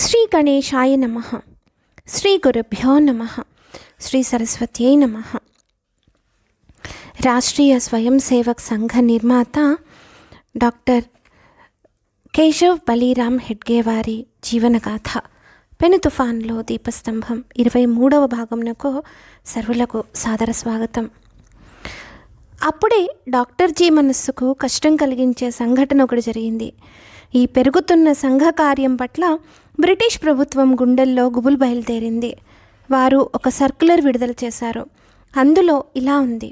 శ్రీ గణేశాయ నమః. శ్రీ గురుభ్యో నమః. శ్రీ సరస్వత్యై నమః. రాష్ట్రీయ స్వయం సేవక్ సంఘ నిర్మాత డాక్టర్ కేశవ్ బలీరామ్ హెడ్గే వారి జీవనగాథ పెను తుఫాన్లో దీపస్తంభం 23వ భాగంనకు సర్వులకు సాదర స్వాగతం. అప్పుడే డాక్టర్ జీ మనస్సుకు కష్టం కలిగించే సంఘటన ఒకటి జరిగింది. ఈ పెరుగుతున్న సంఘ కార్యం పట్ల బ్రిటిష్ ప్రభుత్వం గుండెల్లో గుబులు బయలుదేరింది. వారు ఒక సర్క్యులర్ విడుదల చేశారు. అందులో ఇలా ఉంది: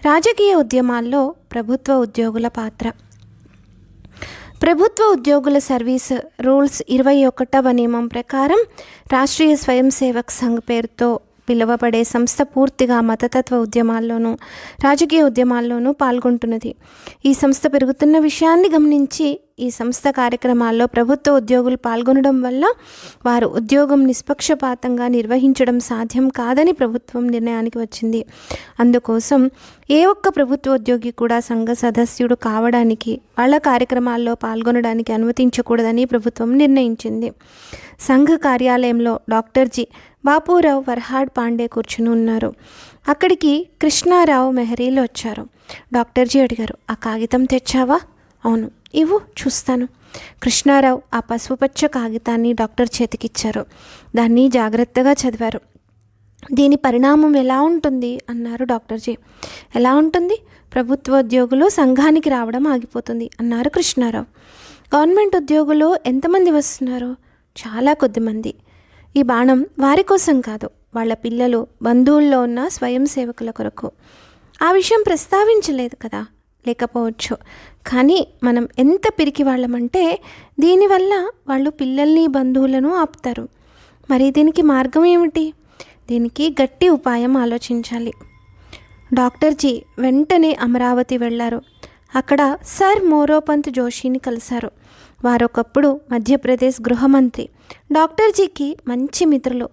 రాజకీయ ఉద్యమాల్లో ప్రభుత్వ ఉద్యోగుల పాత్ర. ప్రభుత్వ ఉద్యోగుల సర్వీస్ రూల్స్ 21వ నియమం ప్రకారం రాష్ట్రీయ స్వయం సేవక్ సంఘ్ పేరుతో పిలువబడే సంస్థ పూర్తిగా మతతత్వ ఉద్యమాల్లోనూ రాజకీయ ఉద్యమాల్లోనూ పాల్గొంటున్నది. ఈ సంస్థ పెరుగుతున్న విషయాన్ని గమనించి ఈ సంస్థ కార్యక్రమాల్లో ప్రభుత్వ ఉద్యోగులు పాల్గొనడం వల్ల వారు ఉద్యోగం నిష్పక్షపాతంగా నిర్వహించడం సాధ్యం కాదని ప్రభుత్వం నిర్ణయానికి వచ్చింది. అందుకోసం ఏ ఒక్క ప్రభుత్వ ఉద్యోగి కూడా సంఘ సదస్యుడు కావడానికి, వాళ్ళ కార్యక్రమాల్లో పాల్గొనడానికి అనుమతించకూడదని ప్రభుత్వం నిర్ణయించింది. సంఘ కార్యాలయంలో డాక్టర్ జీ బాపూరావు వరహాడ్ పాండే కూర్చుని ఉన్నారు. అక్కడికి కృష్ణారావు మెహరీలు వచ్చారు. డాక్టర్ జీ అడిగారు, ఆ కాగితం తెచ్చావా? అవును, ఇవ్వు చూస్తాను. కృష్ణారావు ఆ పసుపుపచ్చ కాగితాన్ని డాక్టర్ చేతికిచ్చారు. దాన్ని జాగ్రత్తగా చదివారు. దీని పరిణామం ఎలా ఉంటుంది అన్నారు డాక్టర్ జీ. ఎలా ఉంటుంది? ప్రభుత్వ ఉద్యోగులు సంఘానికి రావడం ఆగిపోతుంది అన్నారు కృష్ణారావు. గవర్నమెంట్ ఉద్యోగులు ఎంతమంది వస్తున్నారు? చాలా కొద్దిమంది. ఈ బాణం వారి కోసం కాదు, వాళ్ళ పిల్లలు, బంధువుల్లో ఉన్న స్వయం సేవకుల కొరకు. ఆ విషయం ప్రస్తావించలేదు కదా, లేకపోవచ్చు. కానీ మనం ఎంత పిరికి వాళ్ళమంటే దీనివల్ల వాళ్ళు పిల్లల్ని, బంధువులను ఆపుతారు. మరి దీనికి మార్గం ఏమిటి? దీనికి గట్టి ఉపాయం ఆలోచించాలి. డాక్టర్ జీ వెంటనే అమరావతి వెళ్ళారు. అక్కడ సర్ మోరోపంత్ జోషిని కలిశారు. వారొకప్పుడు మధ్యప్రదేశ్ గృహమంత్రి. డాక్టర్ జీకి మంచి మిత్రులు.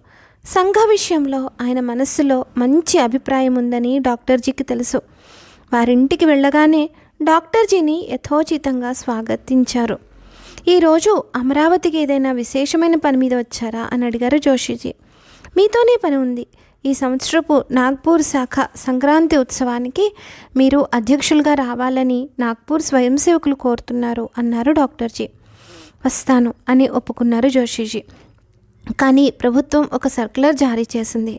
సంఘ విషయంలో ఆయన మనస్సులో మంచి అభిప్రాయం ఉందని డాక్టర్ జీకి తెలుసు. వారింటికి వెళ్ళగానే డాక్టర్ జీని యథోచితంగా స్వాగతించారు. ఈరోజు అమరావతికి ఏదైనా విశేషమైన పని మీద వచ్చారా అని అడిగారు జోషిజీ. మీతోనే పని ఉంది. ఈ సంవత్సరపు నాగ్పూర్ శాఖ సంక్రాంతి ఉత్సవానికి మీరు అధ్యక్షులుగా రావాలని నాగ్పూర్ స్వయం సేవకులు కోరుతున్నారు అన్నారు డాక్టర్ జీ. వస్తాను అని ఒప్పుకున్నారు జోషిజీ. కానీ ప్రభుత్వం ఒక సర్క్యులర్ జారీ చేసింది.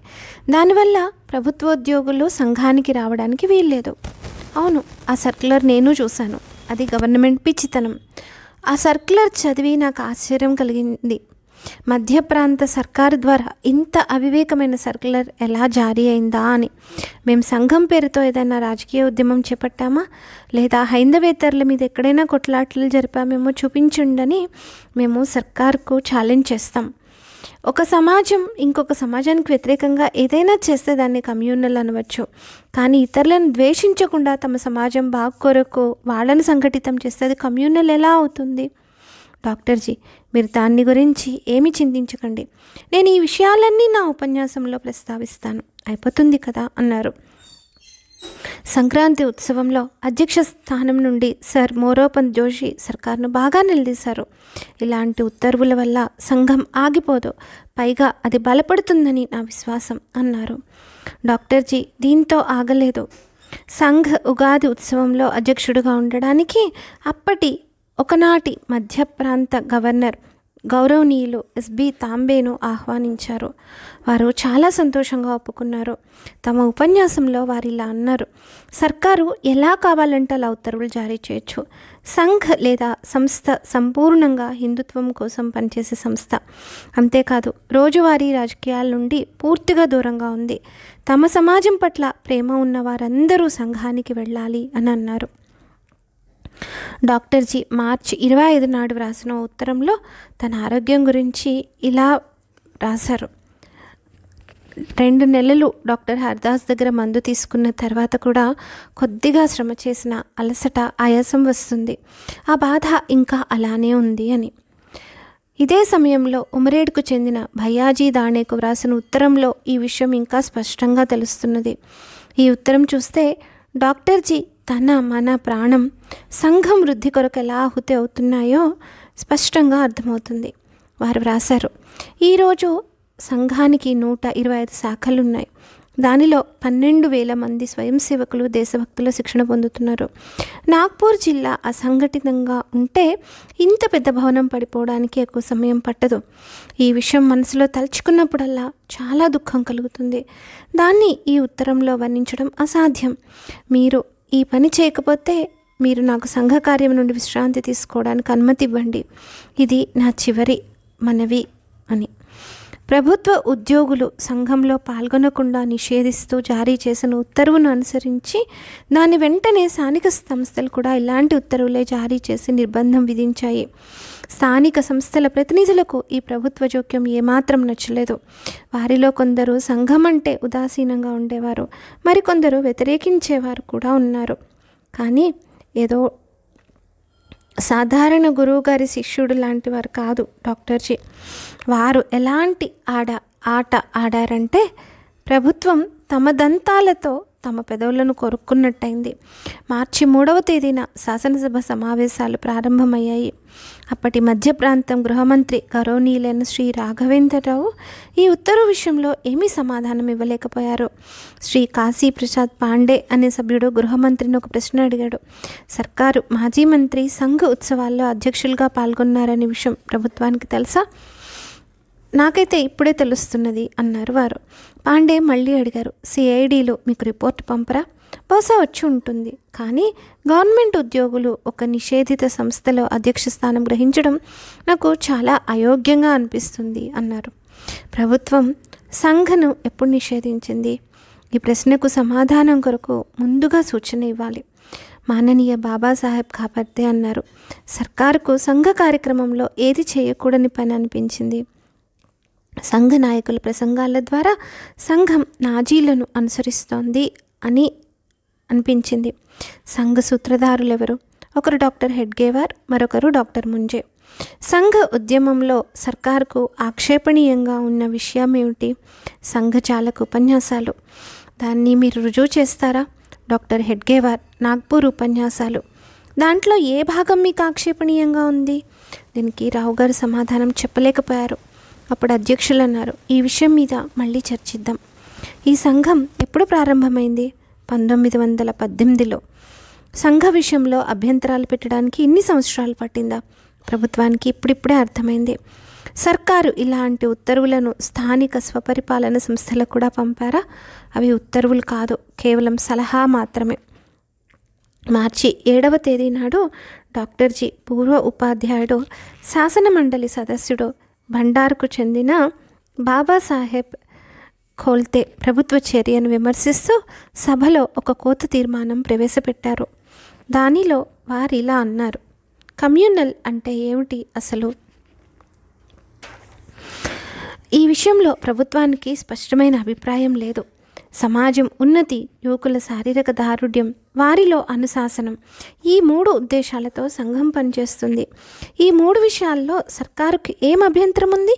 దానివల్ల ప్రభుత్వోద్యోగులు సంఘానికి రావడానికి వీల్లేదు. అవును, ఆ సర్క్యులర్ నేను చూశాను. అది గవర్నమెంట్ పిచ్చితనం. ఆ సర్క్యులర్ చదివి నాకు ఆశ్చర్యం కలిగింది. మధ్య ప్రాంత సర్కారు ద్వారా ఇంత అవివేకమైన సర్క్యులర్ ఎలా జారీ అయిందా అని. మేము సంఘం పేరుతో ఏదైనా రాజకీయ ఉద్యమం చేపట్టామా, లేదా హైందవేతరుల మీద ఎక్కడైనా కొట్లాటలు జరిపామేమో చూపించుండని మేము సర్కారుకు ఛాలెంజ్ చేస్తాం. ఒక సమాజం ఇంకొక సమాజానికి వ్యతిరేకంగా ఏదైనా చేస్తే దాన్ని కమ్యూనల్ అనవచ్చు. కానీ ఇతరులను ద్వేషించకుండా తమ సమాజం బాగు కొరకు వాళ్ళని సంఘటితం చేస్తే అది కమ్యూనల్ ఎలా అవుతుంది? డాక్టర్ జీ, మీరు దాన్ని గురించి ఏమీ చింతించకండి. నేను ఈ విషయాలన్నీ నా ఉపన్యాసంలో ప్రస్తావిస్తాను. అయిపోతుంది కదా అన్నారు. సంక్రాంతి ఉత్సవంలో అధ్యక్ష స్థానం నుండి సర్ మోరోపంత్ జోషి సర్కార్ను బాగా నిలదీశారు. ఇలాంటి ఉత్తర్వుల వల్ల సంఘం ఆగిపోదు, పైగా అది బలపడుతుందని నా విశ్వాసం అన్నారు. డాక్టర్ జీ దీంతో ఆగలేదు. సంఘ్ ఉగాది ఉత్సవంలో అధ్యక్షుడిగా ఉండడానికి అప్పటి ఒకనాటి మధ్య ప్రాంత గవర్నర్ గౌరవనీయులు ఎస్బి తాంబేను ఆహ్వానించారు. వారు చాలా సంతోషంగా ఒప్పుకున్నారు. తమ ఉపన్యాసంలో వారు ఇలా అన్నారు: సర్కారు ఎలా కావాలంటే అలా ఉత్తర్వులు జారీ చేయొచ్చు. సంఘ్ లేదా సంస్థ సంపూర్ణంగా హిందుత్వం కోసం పనిచేసే సంస్థ. అంతేకాదు, రోజువారీ రాజకీయాల నుండి పూర్తిగా దూరంగా ఉంది. తమ సమాజం పట్ల ప్రేమ ఉన్న వారందరూ సంఘానికి వెళ్ళాలి అని అన్నారు. డాక్టర్ జీ మార్చి 25 నాడు వ్రాసిన ఉత్తరంలో తన ఆరోగ్యం గురించి ఇలా రాశారు: 2 నెలలు డాక్టర్ హర్దాస్ దగ్గర మందు తీసుకున్న తర్వాత కూడా కొద్దిగా శ్రమ చేసిన అలసట, ఆయాసం వస్తుంది. ఆ బాధ ఇంకా అలానే ఉంది అని. ఇదే సమయంలో ఉమరేడ్కు చెందిన భయ్యాజీ దాణేకు వ్రాసిన ఉత్తరంలో ఈ విషయం ఇంకా స్పష్టంగా తెలుస్తున్నది. ఈ ఉత్తరం చూస్తే డాక్టర్ జీ తన, మన ప్రాణం సంఘం వృద్ధి కొరకు ఎలా ఆహుతి అవుతున్నాయో స్పష్టంగా అర్థమవుతుంది. వారు వ్రాశారు. ఈరోజు సంఘానికి 125 శాఖలున్నాయి. దానిలో 12,000 మంది స్వయం సేవకులు, దేశభక్తుల శిక్షణ పొందుతున్నారు. నాగ్పూర్ జిల్లా అసంఘటితంగా ఉంటే ఇంత పెద్ద భవనం పడిపోవడానికి ఎక్కువ సమయం పట్టదు. ఈ విషయం మనసులో తలుచుకున్నప్పుడల్లా చాలా దుఃఖం కలుగుతుంది. దాన్ని ఈ ఉత్తరంలో వర్ణించడం అసాధ్యం. మీరు ఈ పని చేయకపోతే మీరు నాకు సంఘ కార్యం నుండి విశ్రాంతి తీసుకోవడానికి అనుమతి ఇవ్వండి. ఇది నా చివరి మనవి అని. ప్రభుత్వ ఉద్యోగులు సంఘంలో పాల్గొనకుండా నిషేధిస్తూ జారీ చేసిన ఉత్తర్వును అనుసరించి దాని వెంటనే స్థానిక సంస్థలు కూడా ఇలాంటి ఉత్తర్వులే జారీ చేసి నిర్బంధం విధించాయి. స్థానిక సంస్థల ప్రతినిధులకు ఈ ప్రభుత్వ జోక్యం ఏమాత్రం నచ్చలేదు. వారిలో కొందరు సంఘం అంటే ఉదాసీనంగా ఉండేవారు, మరికొందరు వ్యతిరేకించేవారు కూడా ఉన్నారు. కానీ ఏదో సాధారణ గురువుగారి శిష్యుడు లాంటి వారు కాదు డాక్టర్జీ. వారు ఎలాంటి ఆట ఆడారంటే ప్రభుత్వం తమ దంతాలతో తమ పెదవులను కొరుక్కున్నట్టయింది. మార్చి 3వ తేదీన శాసనసభ సమావేశాలు ప్రారంభమయ్యాయి. అప్పటి మధ్య ప్రాంతం గృహమంత్రి గౌరవనీయులైన శ్రీ రాఘవేంద్రరావు ఈ ఉత్తర్వు విషయంలో ఏమీ సమాధానం ఇవ్వలేకపోయారు. శ్రీ కాశీ ప్రసాద్ పాండే అనే సభ్యుడు గృహమంత్రిని ఒక ప్రశ్న అడిగాడు. సర్కారు మాజీ మంత్రి సంఘ ఉత్సవాల్లో అధ్యక్షులుగా పాల్గొన్నారనే విషయం ప్రభుత్వానికి తెలుసా? నాకైతే ఇప్పుడే తెలుస్తున్నది అన్నారు వారు. పాండే మళ్ళీ అడిగారు, సిఐడిలో మీకు రిపోర్ట్ పంపరా? బహుశా వచ్చి ఉంటుంది. కానీ గవర్నమెంట్ ఉద్యోగులు ఒక నిషేధిత సంస్థలో అధ్యక్ష స్థానం గ్రహించడం నాకు చాలా అయోగ్యంగా అనిపిస్తుంది అన్నారు. ప్రభుత్వం సంఘను ఎప్పుడు నిషేధించింది? ఈ ప్రశ్నకు సమాధానం కొరకు ముందుగా సూచన ఇవ్వాలి. మాననీయ బాబాసాహెబ్ ఖాపర్దే అన్నారు, సర్కారుకు సంఘ కార్యక్రమంలో ఏది చేయకూడని పని అనిపించింది? సంఘ నాయకుల ప్రసంగాల ద్వారా సంఘం నాజీలను అనుసరిస్తోంది అని అనిపించింది. సంఘ సూత్రధారులెవరు? ఒకరు డాక్టర్ హెడ్గేవార్, మరొకరు డాక్టర్ ముంజే. సంఘ ఉద్యమంలో సర్కారుకు ఆక్షేపణీయంగా ఉన్న విషయం ఏమిటి? సంఘచాలక ఉపన్యాసాలు. దాన్ని మీరు రుజువు చేస్తారా? డాక్టర్ హెడ్గేవార్ నాగ్పూర్ ఉపన్యాసాలు. దాంట్లో ఏ భాగం మీకు ఆక్షేపణీయంగా ఉంది? దీనికి రావు గారు సమాధానం చెప్పలేకపోయారు. అప్పుడు అధ్యక్షులు అన్నారు, ఈ విషయం మీద మళ్ళీ చర్చిద్దాం. ఈ సంఘం ఎప్పుడు ప్రారంభమైంది? 1918లో. సంఘ విషయంలో అభ్యంతరాలు పెట్టడానికి ఇన్ని సంవత్సరాలు పట్టిందా? ప్రభుత్వానికి ఇప్పుడిప్పుడే అర్థమైంది. సర్కారు ఇలాంటి ఉత్తర్వులను స్థానిక స్వపరిపాలన సంస్థలకు కూడా పంపారా? అవి ఉత్తర్వులు కాదు, కేవలం సలహా మాత్రమే. మార్చి 7వ తేదీ నాడు డాక్టర్జీ పూర్వ ఉపాధ్యాయుడు, శాసన మండలి సదస్యుడు, భండార్కు చెందిన బాబాసాహెబ్ ఖోల్తే ప్రభుత్వ చర్యను విమర్శిస్తూ సభలో ఒక కోత తీర్మానం ప్రవేశపెట్టారు. దానిలో వారు ఇలా అన్నారు, కమ్యూనల్ అంటే ఏమిటి అసలు? ఈ విషయంలో ప్రభుత్వానికి స్పష్టమైన అభిప్రాయం లేదు. సమాజం ఉన్నతి, యువకుల శారీరక దారుఢ్యం, వారిలో అనుశాసనం, ఈ 3 ఉద్దేశాలతో సంఘం పనిచేస్తుంది. ఈ 3 విషయాల్లో సర్కారుకి ఏం అభ్యంతరం ఉంది?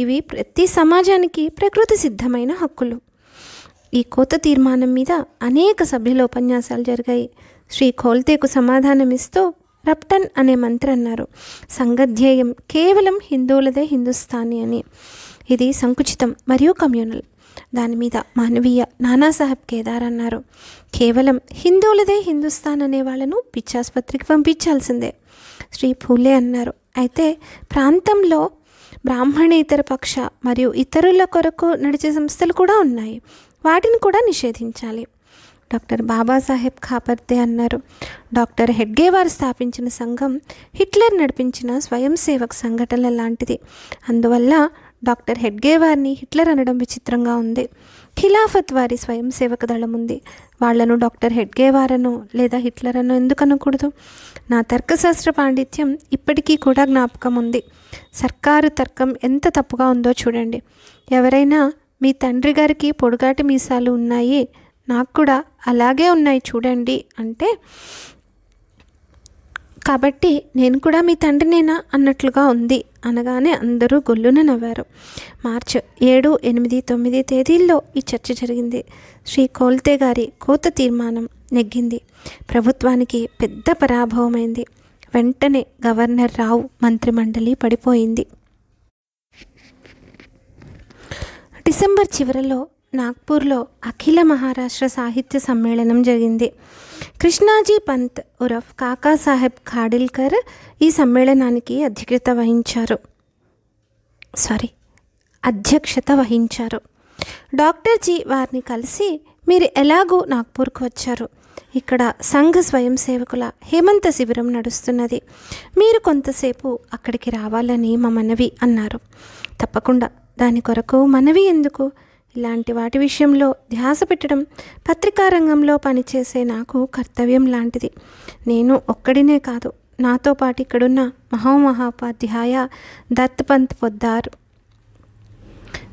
ఇవి ప్రతి సమాజానికి ప్రకృతి సిద్ధమైన హక్కులు. ఈ కోత తీర్మానం మీద అనేక సభ్యుల ఉపన్యాసాలు జరిగాయి. శ్రీ ఖోల్తేకు సమాధానమిస్తూ రప్టన్ అనే మంత్రి అన్నారు, సంఘధ్యేయం కేవలం హిందువులదే హిందుస్థానీ అని. ఇది సంకుచితం మరియు కమ్యూనల్. దాని మీద మానవీయ నానాసాహెబ్ కేదార్ అన్నారు, కేవలం హిందువులదే హిందుస్థాన్ అనే వాళ్ళను పిచ్చాసుపత్రికి పంపించాల్సిందే. శ్రీ ఫూలే అన్నారు, అయితే ప్రాంతంలో బ్రాహ్మణేతర పక్ష మరియు ఇతరుల కొరకు నడిచే సంస్థలు కూడా ఉన్నాయి, వాటిని కూడా నిషేధించాలి. డాక్టర్ బాబాసాహెబ్ ఖాపర్దే అన్నారు, డాక్టర్ హెడ్గేవార్ స్థాపించిన సంఘం హిట్లర్ నడిపించిన స్వయం సేవక్ సంఘటనల లాంటిది. అందువల్ల డాక్టర్ హెడ్గేవార్ని హిట్లర్ అనడం విచిత్రంగా ఉంది. ఖిలాఫత్ వారి స్వయం సేవక దళం ఉంది, వాళ్లను డాక్టర్ హెడ్గేవార్ అనో లేదా హిట్లర్ అనో ఎందుకు అనకూడదు? నా తర్కశాస్త్ర పాండిత్యం ఇప్పటికీ కూడా జ్ఞాపకం ఉంది. సర్కారు తర్కం ఎంత తప్పుగా ఉందో చూడండి. ఎవరైనా మీ తండ్రి గారికి పొడుగాటి మీసాలు ఉన్నాయి, నాకు కూడా అలాగే ఉన్నాయి చూడండి అంటే, కాబట్టి నేను కూడా మీ తండ్రినేనా అన్నట్లుగా ఉంది అనగానే అందరూ గొల్లున నవ్వారు. మార్చి 7, 8, 9 తేదీల్లో ఈ చర్చ జరిగింది. శ్రీ ఖోల్తే గారి కోత తీర్మానం నెగ్గింది. ప్రభుత్వానికి పెద్ద పరాభవమైంది. వెంటనే గవర్నర్ రావు మంత్రిమండలి పడిపోయింది. డిసెంబర్ చివరిలో నాగ్పూర్లో అఖిల మహారాష్ట్ర సాహిత్య సమ్మేళనం జరిగింది. కృష్ణాజీ పంత్ ఉరఫ్ కాకాసాహెబ్ ఖాడిల్కర్ ఈ సమ్మేళనానికి అధ్యక్షత వహించారు. డాక్టర్ జీ వారిని కలిసి, మీరు ఎలాగూ నాగ్పూర్కు వచ్చారు, ఇక్కడ సంఘ స్వయం సేవకుల హేమంత శిబిరం నడుస్తున్నది, మీరు కొంతసేపు అక్కడికి రావాలని మా మనవి అన్నారు. తప్పకుండా, దాని కొరకు మనవి ఎందుకు, ఇలాంటి వాటి విషయంలో ధ్యాస పెట్టడం పత్రికా రంగంలో పనిచేసే నాకు కర్తవ్యం లాంటిది. నేను ఒక్కడినే కాదు, నాతో పాటు ఇక్కడున్న మహోపాధ్యాయ దత్తపంత్ పొద్దార్,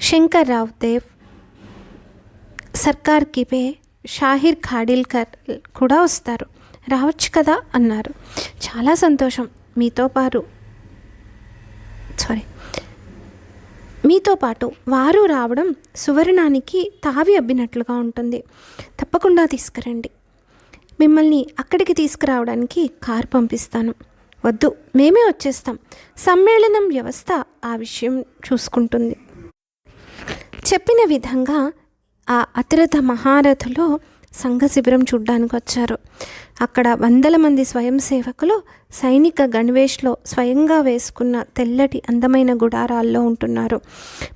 శంకర్ రావ్ దేవ్, సర్కార్ కిపే, షాహిర్ ఖాడిల్కర్ కూడా వస్తారు, రావచ్చు కదా అన్నారు. చాలా సంతోషం, మీతో పాటు వారు రావడం సువర్ణానికి తావి అబ్బినట్లుగా ఉంటుంది. తప్పకుండా తీసుకురండి. మిమ్మల్ని అక్కడికి తీసుకురావడానికి కారు పంపిస్తాను. వద్దు, మేమే వచ్చేస్తాం, సమ్మేళనం వ్యవస్థ ఆ విషయం చూసుకుంటుంది. చెప్పిన విధంగా ఆ అతిరథ మహారథులు సంఘ శిబిరం చూడ్డానికి వచ్చారు. అక్కడ వందల మంది స్వయం సేవకులు సైనిక గణవేష్లో స్వయంగా వేసుకున్న తెల్లటి అందమైన గుడారాల్లో ఉంటున్నారు.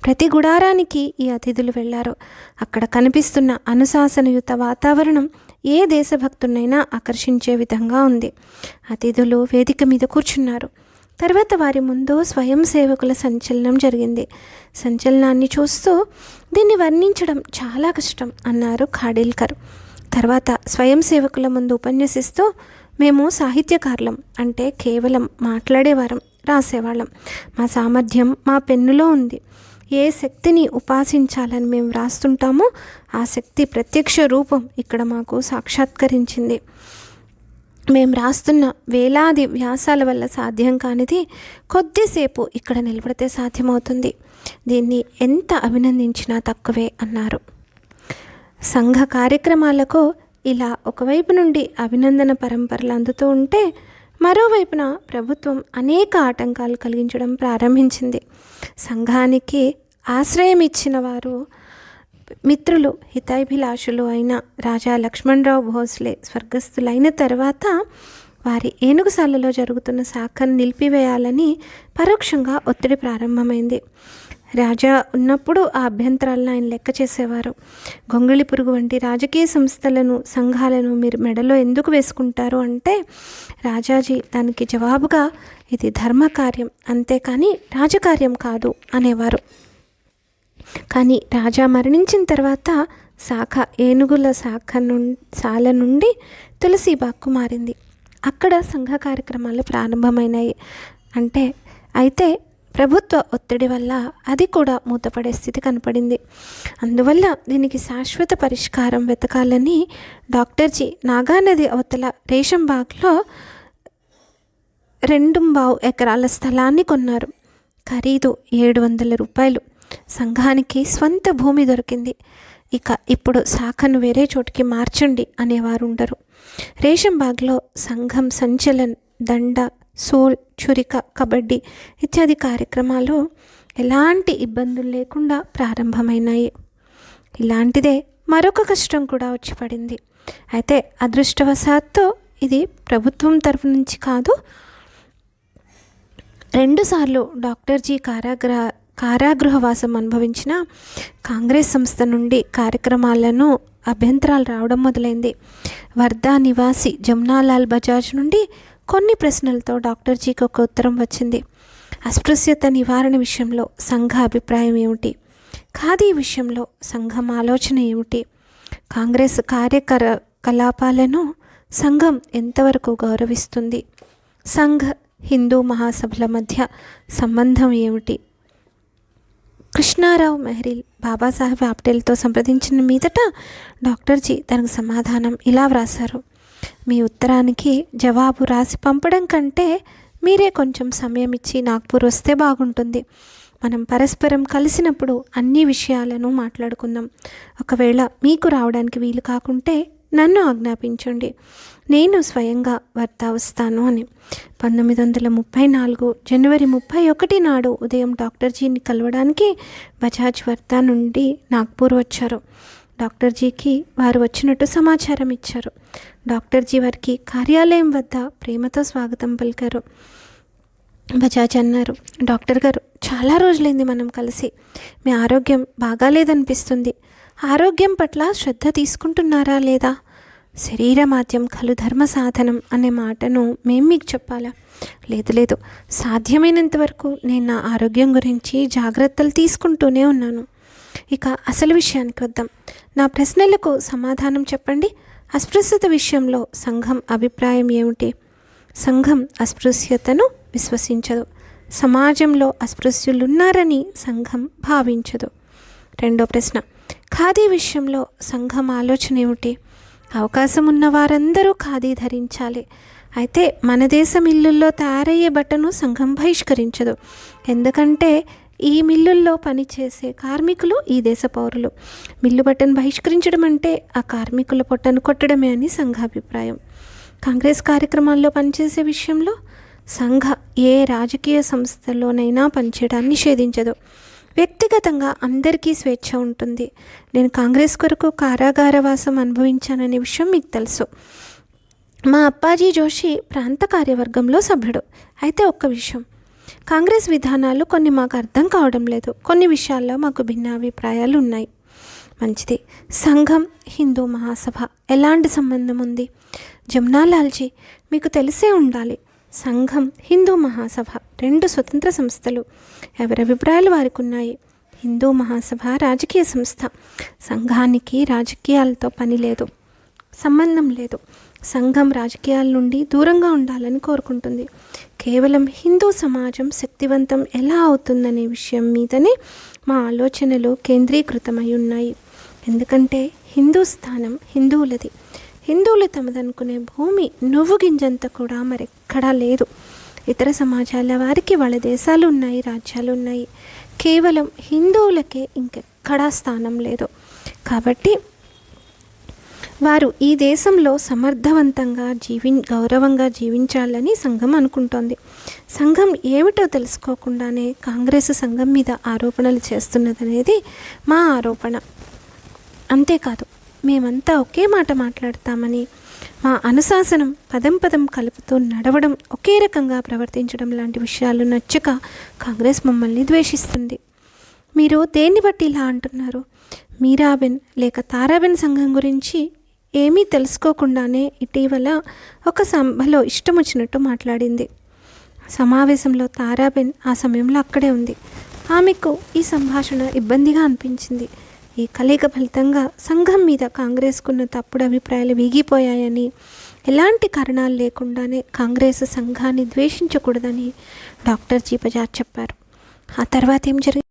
ప్రతి గుడారానికి ఈ అతిథులు వెళ్ళారు. అక్కడ కనిపిస్తున్న అనుశాసనయుత వాతావరణం ఏ దేశభక్తునైనా ఆకర్షించే విధంగా ఉంది. అతిథులు వేదిక మీద కూర్చున్నారు. తర్వాత వారి ముందు స్వయం సేవకుల సంచలనం జరిగింది. సంచలనాన్ని చూస్తూ, దీన్ని వర్ణించడం చాలా కష్టం అన్నారు ఖాడిల్కర్. తర్వాత స్వయం సేవకుల ముందు ఉపన్యసిస్తూ, మేము సాహిత్యకారులం, అంటే కేవలం మాట్లాడేవారం, రాసేవాళ్ళం. మా సామర్థ్యం మా పెన్నులో ఉంది. ఏ శక్తిని ఉపాసించాలని మేము రాస్తుంటామో ఆ శక్తి ప్రత్యక్ష రూపం ఇక్కడ మాకు సాక్షాత్కరించింది. మేము రాస్తున్న వేలాది వ్యాసాల వల్ల సాధ్యం కానిది కొద్దిసేపు ఇక్కడ నిలబడితే సాధ్యమవుతుంది. దీన్ని ఎంత అభినందించినా తక్కువే అన్నారు. సంఘ కార్యక్రమాలకు ఇలా ఒకవైపు నుండి అభినందన పరంపరలు అందుతూ ఉంటే, మరోవైపున ప్రభుత్వం అనేక ఆటంకాలు కలిగించడం ప్రారంభించింది. సంఘానికి ఆశ్రయం ఇచ్చిన వారు మిత్రులు, హితైభిలాషులు అయిన రాజా లక్ష్మణరావు భోస్లే స్వర్గస్థులైన తర్వాత వారి ఏనుగుసాలలో జరుగుతున్న శాఖను నిలిపివేయాలని పరోక్షంగా ఒత్తిడి ప్రారంభమైంది. రాజా ఉన్నప్పుడు ఆ అభ్యంతరాలను ఆయన లెక్క చేసేవారు. గొంగళి పురుగు వంటి రాజకీయ సంస్థలను, సంఘాలను మీరు మెడలో ఎందుకు వేసుకుంటారు అంటే, రాజాజీ దానికి జవాబుగా, ఇది ధర్మకార్యం అంతేకాని రాజకార్యం కాదు అనేవారు. కానీ రాజా మరణించిన తర్వాత శాఖ ఏనుగుల శాల నుండి తులసీబాగ్కు మారింది. అక్కడ సంఘ కార్యక్రమాలు ప్రారంభమైనాయి. అయితే ప్రభుత్వ ఒత్తిడి వల్ల అది కూడా మూతపడే స్థితి కనపడింది. అందువల్ల దీనికి శాశ్వత పరిష్కారం వెతకాలని డాక్టర్ జీ నాగానది అవతల రేషంబాగ్లో 2.5 ఎకరాల స్థలాన్ని కొన్నారు. ఖరీదు 700 రూపాయలు. సంఘానికి స్వంత భూమి దొరికింది. ఇప్పుడు శాఖను వేరే చోటికి మార్చండి అనేవారు ఉండరు. రేషంబాగ్లో సంఘం సంచలన్, దండ, సోల్, చురిక, కబడ్డీ ఇత్యాది కార్యక్రమాలు ఎలాంటి ఇబ్బందులు లేకుండా ప్రారంభమైనాయి. ఇలాంటిదే మరొక కష్టం కూడా వచ్చి పడింది. అయితే అదృష్టవశాత్తు ఇది ప్రభుత్వం తరఫు నుంచి కాదు. 2 సార్లు డాక్టర్ జీ కారాగృహవాసం అనుభవించిన కాంగ్రెస్ సంస్థ నుండి కార్యక్రమాలను అభ్యంతరాలు రావడం మొదలైంది. వర్ధా నివాసి జమునాలాల్ బజాజ్ నుండి కొన్ని ప్రశ్నలతో డాక్టర్ జీకి ఒక ఉత్తరం వచ్చింది. అస్పృశ్యత నివారణ విషయంలో సంఘ అభిప్రాయం ఏమిటి? ఖాదీ విషయంలో సంఘం ఆలోచన ఏమిటి? కాంగ్రెస్ కార్యకలాపాలను సంఘం ఎంతవరకు గౌరవిస్తుంది? సంఘ్ హిందూ మహాసభల మధ్య సంబంధం ఏమిటి? కృష్ణారావు మెహ్రీల్ బాబాసాహెబ్ ఆప్టేల్తో సంప్రదించిన మీదట డాక్టర్ జీ దానికి సమాధానం ఇలా వ్రాసారు: మీ ఉత్తరానికి జవాబు రాసి పంపడం కంటే మీరే కొంచెం సమయం ఇచ్చి నాగ్పూర్ వస్తే బాగుంటుంది. మనం పరస్పరం కలిసినప్పుడు అన్ని విషయాలను మాట్లాడుకుందాం. ఒకవేళ మీకు రావడానికి వీలు కాకుంటే నన్ను ఆజ్ఞాపించండి. నేను స్వయంగా వర్తా వస్తాను అని. 1934 జనవరి 31 నాడు ఉదయం డాక్టర్జీని కలవడానికి బజాజ్ వర్తా నుండి నాగ్పూర్ వచ్చారు. డాక్టర్జీకి వారు వచ్చినట్టు సమాచారం ఇచ్చారు. డాక్టర్జీ వారికి కార్యాలయం వద్ద ప్రేమతో స్వాగతం పలికారు. బజాజ్ అన్నారు, డాక్టర్ గారు, చాలా రోజులైంది మనం కలిసి. మీ ఆరోగ్యం బాగాలేదనిపిస్తుంది. ఆరోగ్యం పట్ల శ్రద్ధ తీసుకుంటున్నారా లేదా? శరీరమాద్యం ఖలు ధర్మ సాధనం అనే మాటను మేము మీకు చెప్పాలా? లేదు, సాధ్యమైనంత వరకు నేను నా ఆరోగ్యం గురించి జాగ్రత్తలు తీసుకుంటూనే ఉన్నాను. ఇక అసలు విషయానికి వద్దాం. నా ప్రశ్నలకు సమాధానం చెప్పండి. అస్పృశ్యత విషయంలో సంఘం అభిప్రాయం ఏమిటి? సంఘం అస్పృశ్యతను విశ్వసించదు. సమాజంలో అస్పృశ్యులున్నారని సంఘం భావించదు. రెండో ప్రశ్న, ఖాదీ విషయంలో సంఘం ఆలోచన ఏమిటి? అవకాశం ఉన్న వారందరూ ఖాదీ ధరించాలి. అయితే మన దేశం ఇల్లుల్లో తయారయ్యే బట్టను సంఘం బహిష్కరించదు. ఎందుకంటే ఈ మిల్లుల్లో పనిచేసే కార్మికులు ఈ దేశ పౌరులు. మిల్లు బట్టను బహిష్కరించడం అంటే ఆ కార్మికుల పొట్టను కొట్టడమే అని సంఘ అభిప్రాయం. కాంగ్రెస్ కార్యక్రమాల్లో పనిచేసే విషయంలో సంఘ ఏ రాజకీయ సంస్థలోనైనా పనిచేయడాన్ని నిషేధించదు. వ్యక్తిగతంగా అందరికీ స్వేచ్ఛ ఉంటుంది. నేను కాంగ్రెస్ కొరకు కారాగారవాసం అనుభవించాననే విషయం మీకు తెలుసు. మా అప్పాజీ జోషి ప్రాంత కార్యవర్గంలో సభ్యుడు. అయితే ఒక్క విషయం, కాంగ్రెస్ విధానాలు కొన్ని మాకు అర్థం కావడం లేదు. కొన్ని విషయాల్లో మాకు భిన్నాభిప్రాయాలు ఉన్నాయి. మంచిది. సంఘం హిందూ మహాసభ ఎలాంటి సంబంధం ఉంది? జమునాలాల్జీ, మీకు తెలిసే ఉండాలి, సంఘం హిందూ మహాసభ రెండు స్వతంత్ర సంస్థలు. ఎవరి అభిప్రాయాలు వారికి ఉన్నాయి. హిందూ మహాసభ రాజకీయ సంస్థ. సంఘానికి రాజకీయాలతో పని లేదు, సంబంధం లేదు. సంఘం రాజకీయాల నుండి దూరంగా ఉండాలని కోరుకుంటుంది. కేవలం హిందూ సమాజం శక్తివంతం ఎలా అవుతుందనే విషయం మీదనే మా ఆలోచనలు కేంద్రీకృతమై ఉన్నాయి. ఎందుకంటే హిందూ స్థానం హిందువులది. హిందువులు తమదనుకునే భూమి నువ్వు గింజంత కూడా మరెక్కడా లేదు. ఇతర సమాజాల వారికి వాళ్ళ దేశాలు ఉన్నాయి, రాజ్యాలు ఉన్నాయి. కేవలం హిందువులకే ఇంకెక్కడా స్థానం లేదు. కాబట్టి వారు ఈ దేశంలో సమర్థవంతంగా గౌరవంగా జీవించాలని సంఘం అనుకుంటోంది. సంఘం ఏమిటో తెలుసుకోకుండానే కాంగ్రెస్ సంఘం మీద ఆరోపణలు చేస్తున్నదనేది మా ఆరోపణ. అంతేకాదు, మేమంతా ఒకే మాట మాట్లాడతామని, మా అనుశాసనం పదం పదం కలుపుతూ నడవడం, ఒకే రకంగా ప్రవర్తించడం లాంటి విషయాలు నచ్చక కాంగ్రెస్ మమ్మల్ని ద్వేషిస్తుంది. మీరు దేన్ని బట్టి ఇలా అంటున్నారు? మీరాబెన్ లేక తారాబెన్ సంఘం గురించి ఏమీ తెలుసుకోకుండానే ఇటీవల ఒక సభలో ఇష్టం వచ్చినట్టు మాట్లాడింది. సమావేశంలో తారాబెన్ ఆ సమయంలో అక్కడే ఉంది. ఆమెకు ఈ సంభాషణ ఇబ్బందిగా అనిపించింది. ఈ కలయిక ఫలితంగా సంఘం మీద కాంగ్రెస్కున్న తప్పుడు అభిప్రాయాలు వీగిపోయాయని, ఎలాంటి కారణాలు లేకుండానే కాంగ్రెస్ సంఘాన్ని ద్వేషించకూడదని డాక్టర్ జీ బజాజ్ చెప్పారు. ఆ తర్వాత ఏం జరిగింది?